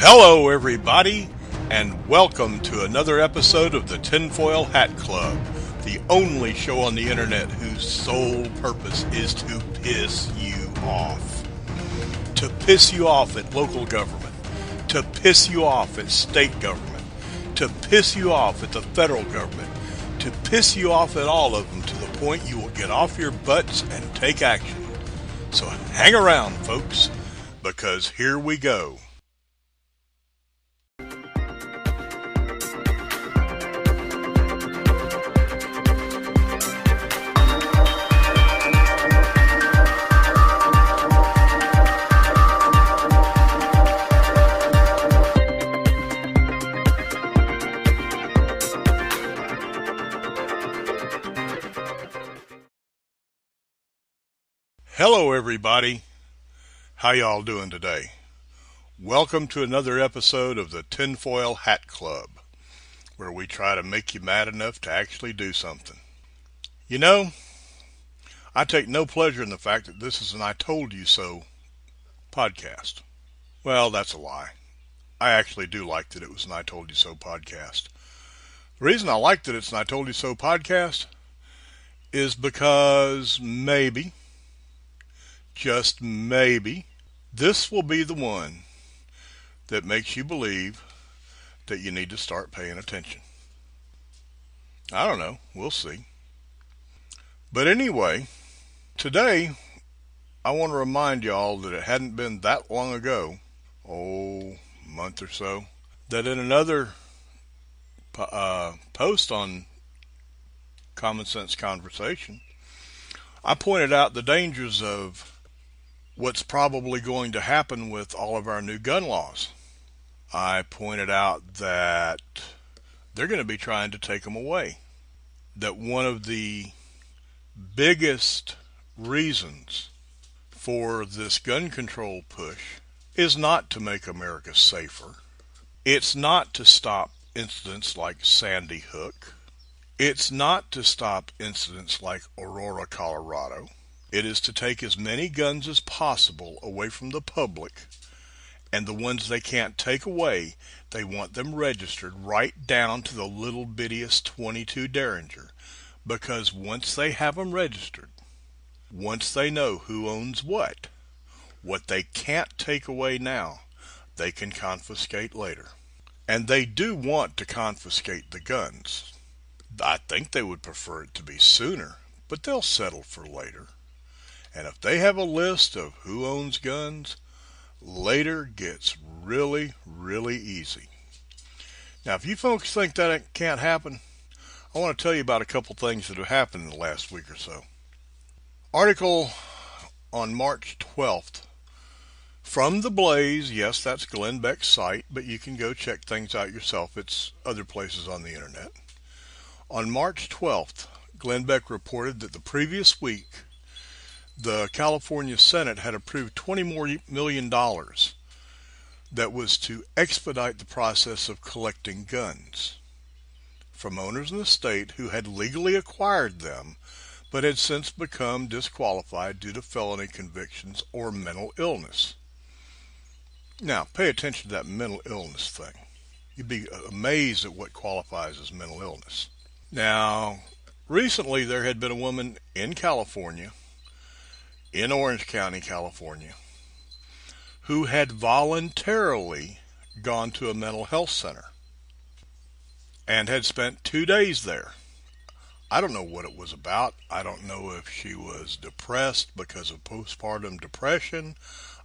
Hello, everybody, and welcome to another episode of the Tinfoil Hat Club, the only show on the internet whose sole purpose is to piss you off. To piss you off at local government, to piss you off at state government, to piss you off at the federal government, to piss you off at all of them to the point you will get off your butts and take action. So hang around, folks, because here we go. Hello, everybody. How y'all doing today? Welcome to another episode of the Tinfoil Hat Club, where we try to make you mad enough to actually do something. You know, I take no pleasure in the fact that this is an I Told You So podcast. Well, that's a lie. I actually do like that it was an I Told You So podcast. The reason I like that it's an I Told You So podcast is because maybe, just maybe, this will be the one that makes you believe that you need to start paying attention. I don't know. We'll see. But anyway, today I want to remind y'all that it hadn't been that long ago, month or so, that in another post on Common Sense Conversation, I pointed out the dangers of what's probably going to happen with all of our new gun laws. I pointed out that they're going to be trying to take them away. That one of the biggest reasons for this gun control push is not to make America safer. It's not to stop incidents like Sandy Hook. It's not to stop incidents like Aurora, Colorado. It is to take as many guns as possible away from the public, and the ones they can't take away, they want them registered right down to the little bittiest .22 Derringer, because once they have them registered, once they know who owns what they can't take away now, they can confiscate later. And they do want to confiscate the guns. I think they would prefer it to be sooner, but they'll settle for later. And if they have a list of who owns guns, later gets really, really easy. Now, if you folks think that can't happen, I want to tell you about a couple things that have happened in the last week or so. Article on March 12th from The Blaze. Yes, that's Glenn Beck's site, but you can go check things out yourself. It's other places on the internet. On March 12th, Glenn Beck reported that the previous week, the California Senate had approved $20 million that was to expedite the process of collecting guns from owners in the state who had legally acquired them but had since become disqualified due to felony convictions or mental illness. Now, pay attention to that mental illness thing. You'd be amazed at what qualifies as mental illness. Now, recently there had been a woman in California, in Orange County, California, who had voluntarily gone to a mental health center and had spent 2 days there. I don't know what it was about. I don't know if she was depressed because of postpartum depression.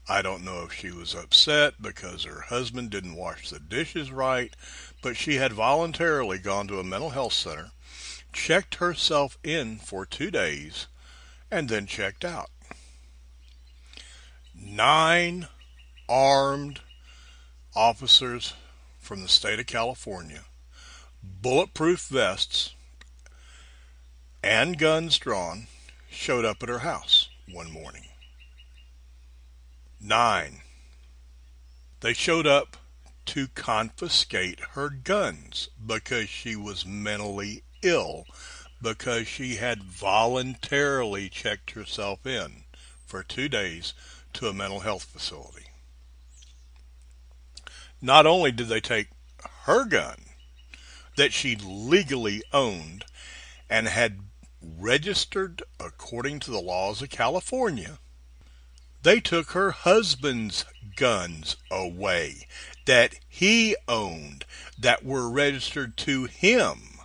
I don't know if she was upset because her husband didn't wash the dishes right, but she had voluntarily gone to a mental health center, checked herself in for 2 days, and then checked out. 9 armed officers from the state of California, bulletproof vests and guns drawn, showed up at her house one morning. 9. They showed up to confiscate her guns because she was mentally ill, because she had voluntarily checked herself in for 2 days to a mental health facility. Not only did they take her gun that she legally owned and had registered according to the laws of California, they took her husband's guns away that he owned, that were registered to him,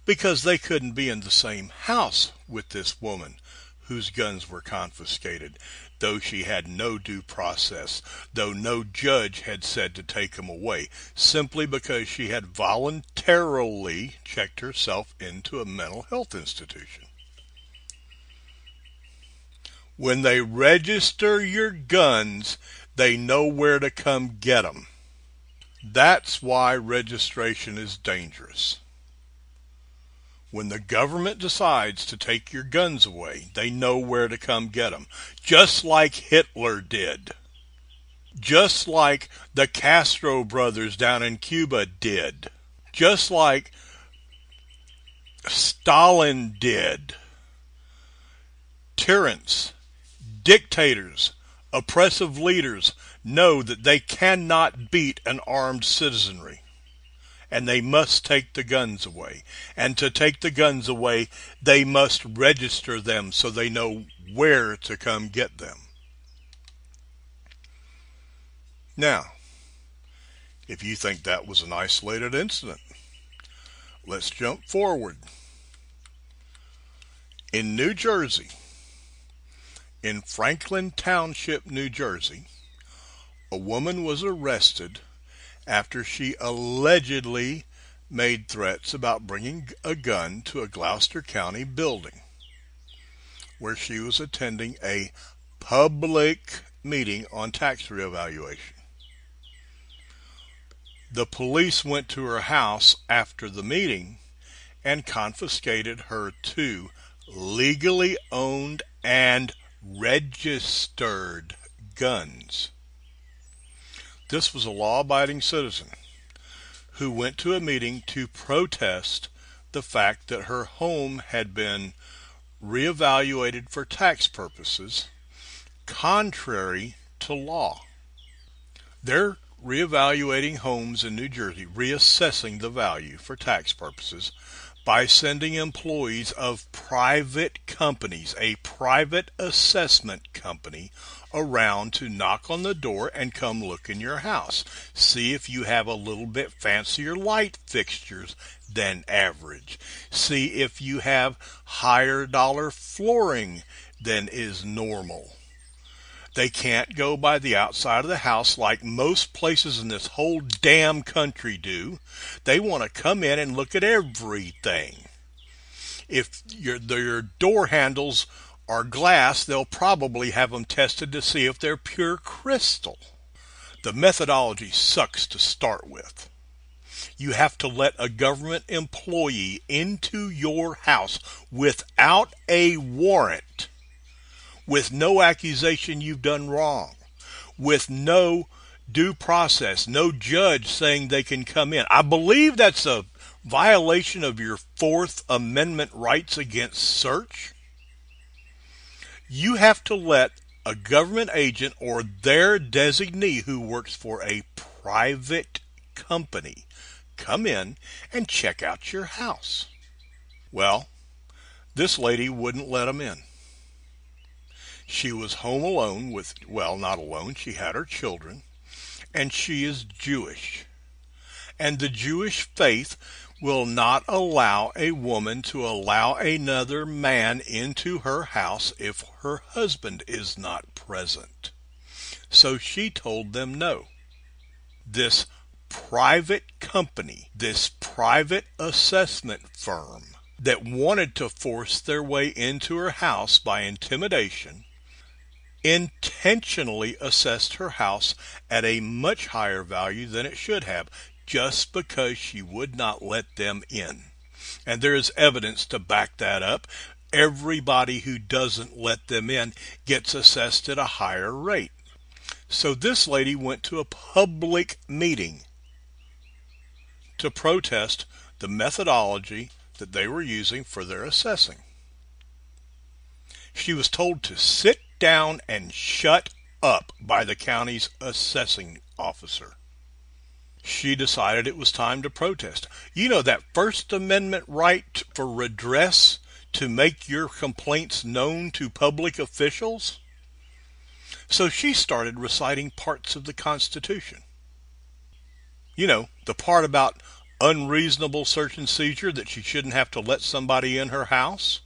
because they couldn't be in the same house with this woman whose guns were confiscated, though she had no due process, though no judge had said to take them away, simply because she had voluntarily checked herself into a mental health institution. When they register your guns, they know where to come get them. That's why registration is dangerous. When the government decides to take your guns away, they know where to come get them. Just like Hitler did. Just like the Castro brothers down in Cuba did. Just like Stalin did. Tyrants, dictators, oppressive leaders know that they cannot beat an armed citizenry, and they must take the guns away. And to take the guns away, they must register them so they know where to come get them. Now, if you think that was an isolated incident, let's jump forward. In New Jersey, in Franklin Township, New Jersey, a woman was arrested after she allegedly made threats about bringing a gun to a Gloucester County building where she was attending a public meeting on tax reevaluation. The police went to her house after the meeting and confiscated her two legally owned and registered guns. This was a law-abiding citizen who went to a meeting to protest the fact that her home had been reevaluated for tax purposes, contrary to law. They're reevaluating homes in New Jersey, reassessing the value for tax purposes by sending employees of private companies, a private assessment company, around to knock on the door and come look in your house. See if you have a little bit fancier light fixtures than average. See if you have higher dollar flooring than is normal. They can't go by the outside of the house like most places in this whole damn country do. They want to come in and look at everything. If your door handles are glass, they'll probably have them tested to see if they're pure crystal. The methodology sucks to start with. You have to let a government employee into your house without a warrant, with no accusation you've done wrong, with no due process, no judge saying they can come in. I believe that's a violation of your Fourth Amendment rights against search. You have to let a government agent or their designee who works for a private company come in and check out your house. Well, this lady wouldn't let them in. She was home alone with, well, not alone, she had her children, and she is Jewish. And the Jewish faith will not allow a woman to allow another man into her house if her husband is not present. So she told them no. This private company, this private assessment firm that wanted to force their way into her house by intimidation, intentionally assessed her house at a much higher value than it should have, just because she would not let them in. And there is evidence to back that up. Everybody who doesn't let them in gets assessed at a higher rate. So this lady went to a public meeting to protest the methodology that they were using for their assessing. She was told to sit down and shut up by the county's assessing officer. She decided it was time to protest. You know that First Amendment right for redress to make your complaints known to public officials? So she started reciting parts of the Constitution. You know, the part about unreasonable search and seizure, that she shouldn't have to let somebody in her house.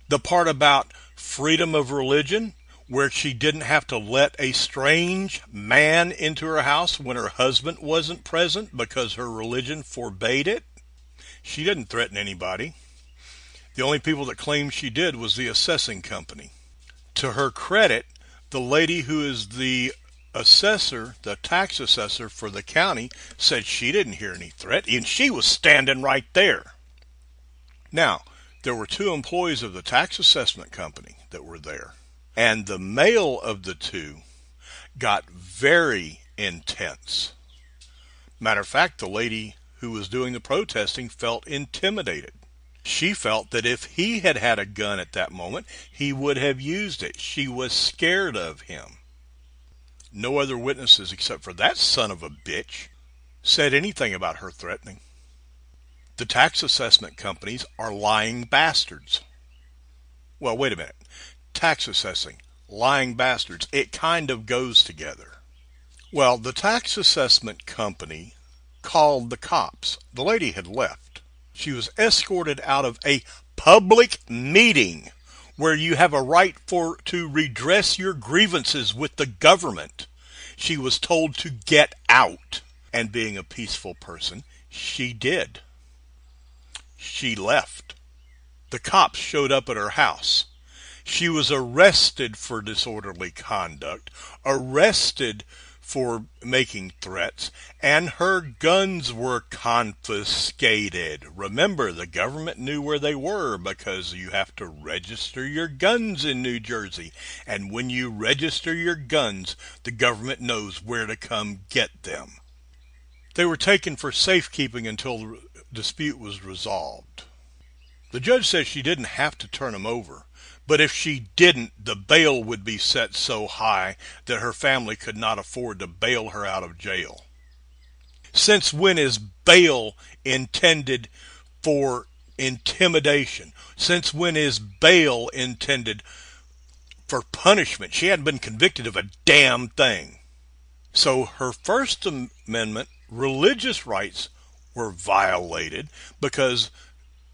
The part about freedom of religion, where she didn't have to let a strange man into her house when her husband wasn't present because her religion forbade it. She didn't threaten anybody. The only people that claimed she did was the assessing company. To her credit, the lady who is the assessor, the tax assessor for the county, said she didn't hear any threat, and she was standing right there. Now, there were two employees of the tax assessment company that were there, and the male of the two got very intense. Matter of fact, the lady who was doing the protesting felt intimidated. She felt that if he had had a gun at that moment, he would have used it. She was scared of him. No other witnesses except for that son of a bitch said anything about her threatening. The tax assessment companies are lying bastards. Well, wait a minute. Tax assessing, lying bastards, it kind of goes together. Well, the tax assessment company called the cops. The lady had left. She was escorted out of a public meeting where you have a right to redress your grievances with the government. She was told to get out. And being a peaceful person, she did. She left. The cops showed up at her house. She was arrested for disorderly conduct, arrested for making threats, and her guns were confiscated. Remember, the government knew where they were because you have to register your guns in New Jersey. And when you register your guns, the government knows where to come get them. They were taken for safekeeping until the dispute was resolved. The judge said she didn't have to turn them over. But if she didn't, the bail would be set so high that her family could not afford to bail her out of jail. Since when is bail intended for intimidation? Since when is bail intended for punishment? She hadn't been convicted of a damn thing. So her First Amendment religious rights were violated because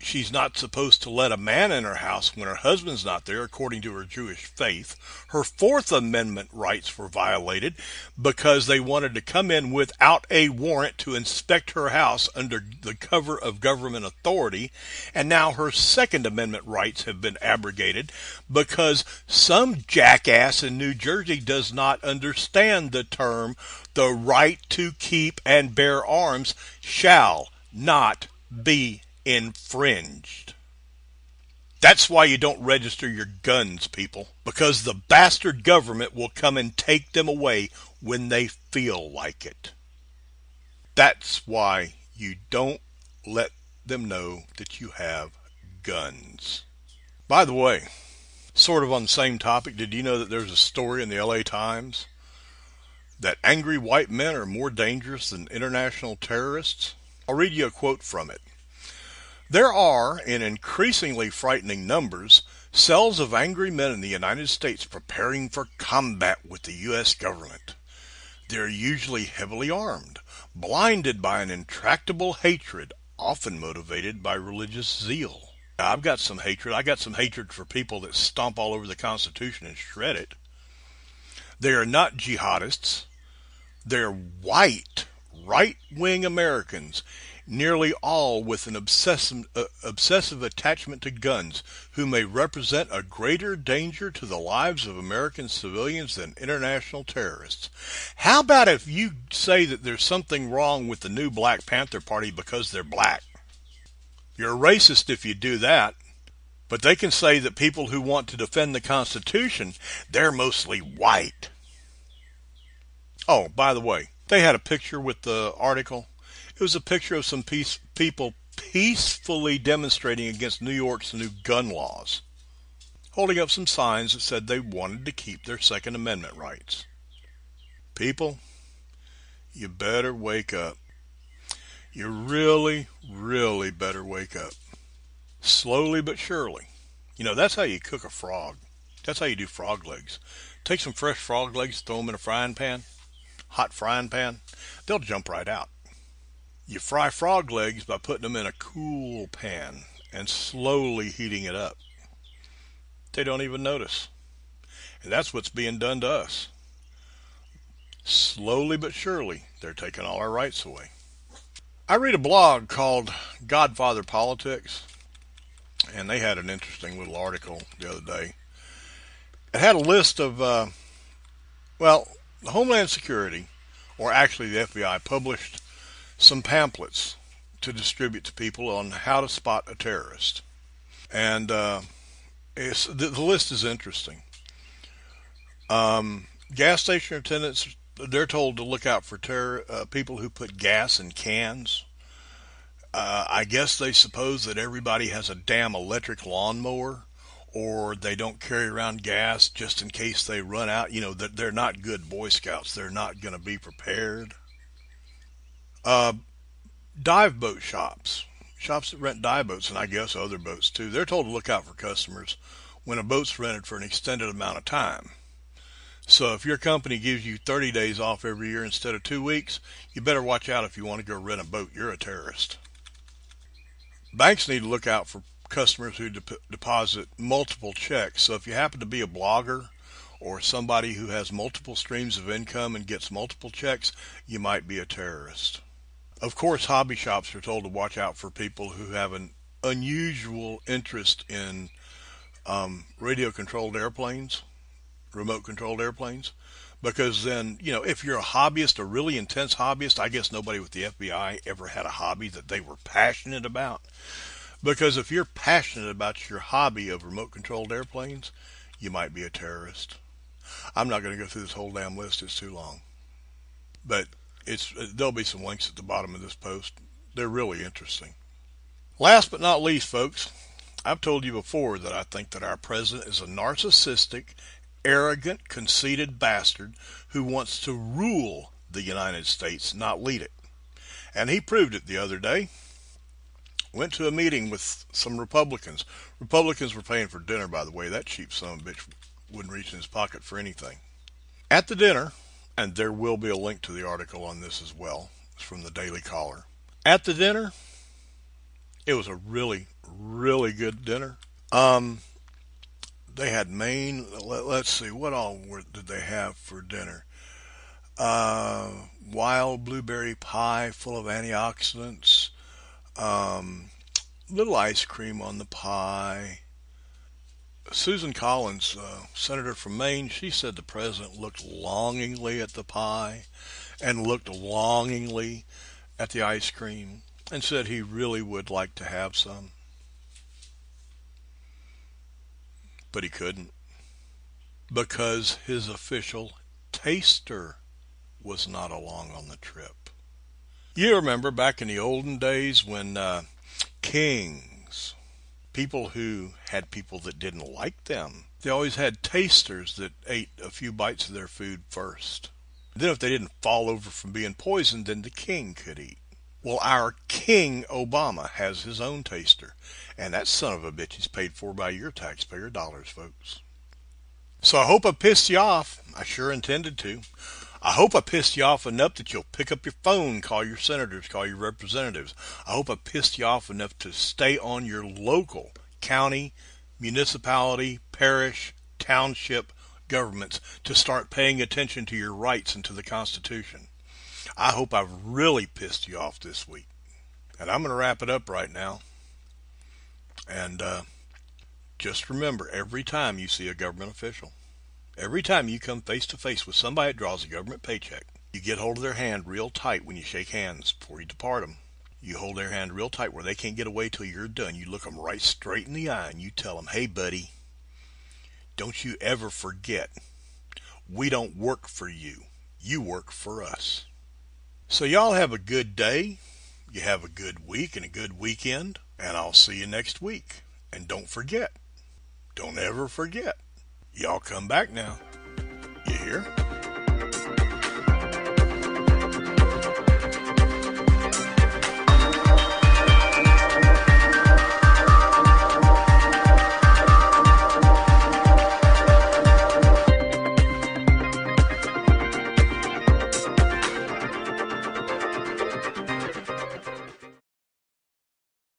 she's not supposed to let a man in her house when her husband's not there, according to her Jewish faith. Her Fourth Amendment rights were violated because they wanted to come in without a warrant to inspect her house under the cover of government authority. And now her Second Amendment rights have been abrogated because some jackass in New Jersey does not understand the term, the right to keep and bear arms shall not be infringed. That's why you don't register your guns, people, because the bastard government will come and take them away when they feel like it. That's why you don't let them know that you have guns. By the way, sort of on the same topic, did you know that there's a story in the LA Times that angry white men are more dangerous than international terrorists? I'll read you a quote from it. There are, in increasingly frightening numbers, cells of angry men in the United States preparing for combat with the U.S. government. They are usually heavily armed, blinded by an intractable hatred, often motivated by religious zeal. Now, I've got some hatred. I got some hatred for people that stomp all over the Constitution and shred it. They are not jihadists. They're white, right-wing Americans, nearly all with an obsessive attachment to guns, who may represent a greater danger to the lives of American civilians than international terrorists. How about if you say that there's something wrong with the new Black Panther Party because they're black? You're a racist if you do that. But they can say that people who want to defend the Constitution, they're mostly white. Oh, by the way, they had a picture with the article. It was a picture of some people peacefully demonstrating against New York's new gun laws, holding up some signs that said they wanted to keep their Second Amendment rights. People, You better wake up. You really, really better wake up. Slowly but surely. That's how you cook a frog. That's how you do frog legs. Take some fresh frog legs, throw them in a frying pan, hot frying pan. They'll jump right out. You fry frog legs by putting them in a cool pan and slowly heating it up. They don't even notice. And that's what's being done to us. Slowly but surely, they're taking all our rights away. I read a blog called Godfather Politics, and they had an interesting little article the other day. It had a list of, the Homeland Security, or actually the FBI, published some pamphlets to distribute to people on how to spot a terrorist. And the list is interesting. Gas station attendants, they're told to look out for people who put gas in cans. I guess they suppose that everybody has a damn electric lawnmower, or they don't carry around gas just in case they run out. That they're not good Boy Scouts. They're not going to be prepared. Uh, Dive boat shops that rent dive boats, and I guess other boats too. They're told to look out for customers when a boat's rented for an extended amount of time. So if your company gives you 30 days off every year instead of 2 weeks, you better watch out if you want to go rent a boat. You're a terrorist. Banks need to look out for customers who deposit multiple checks. So if you happen to be a blogger or somebody who has multiple streams of income and gets multiple checks, you might be a terrorist. Of course, hobby shops are told to watch out for people who have an unusual interest in radio-controlled airplanes, remote-controlled airplanes, because then, if you're a hobbyist, a really intense hobbyist, I guess nobody with the FBI ever had a hobby that they were passionate about. Because if you're passionate about your hobby of remote-controlled airplanes, you might be a terrorist. I'm not going to go through this whole damn list. It's too long. But there'll be some links at the bottom of this post. They're really interesting. Last but not least, folks, I've told you before that I think that our president is a narcissistic, arrogant, conceited bastard who wants to rule the United States, not lead it. And he proved it the other day. Went to a meeting with some Republicans. Republicans were paying for dinner, by the way. That cheap son of a bitch wouldn't reach in his pocket for anything. At the dinner, and there will be a link to the article on this as well. It's from the Daily Caller. At the dinner, it was a really, really good dinner. They had let's see, what all did they have for dinner? Wild blueberry pie full of antioxidants, little ice cream on the pie. Susan Collins, senator from Maine, she said the president looked longingly at the pie and looked longingly at the ice cream and said he really would like to have some. But he couldn't because his official taster was not along on the trip. You remember back in the olden days when kings, people who had people that didn't like them, they always had tasters that ate a few bites of their food first. Then if they didn't fall over from being poisoned, then the king could eat. Well, our King Obama has his own taster, and that son of a bitch is paid for by your taxpayer dollars, folks. So I hope I pissed you off. I sure intended to. I hope I pissed you off enough that you'll pick up your phone, call your senators, call your representatives. I hope I pissed you off enough to stay on your local county, municipality, parish, township governments to start paying attention to your rights and to the Constitution. I hope I've really pissed you off this week. And I'm going to wrap it up right now. And just remember, every time you see a government official, every time you come face to face with somebody that draws a government paycheck, you get hold of their hand real tight when you shake hands before you depart them. You hold their hand real tight where they can't get away till you're done. You look them right straight in the eye and you tell them, hey, buddy, don't you ever forget, we don't work for you. You work for us. So y'all have a good day. You have a good week and a good weekend. And I'll see you next week. And don't forget, don't ever forget, y'all come back now. You hear?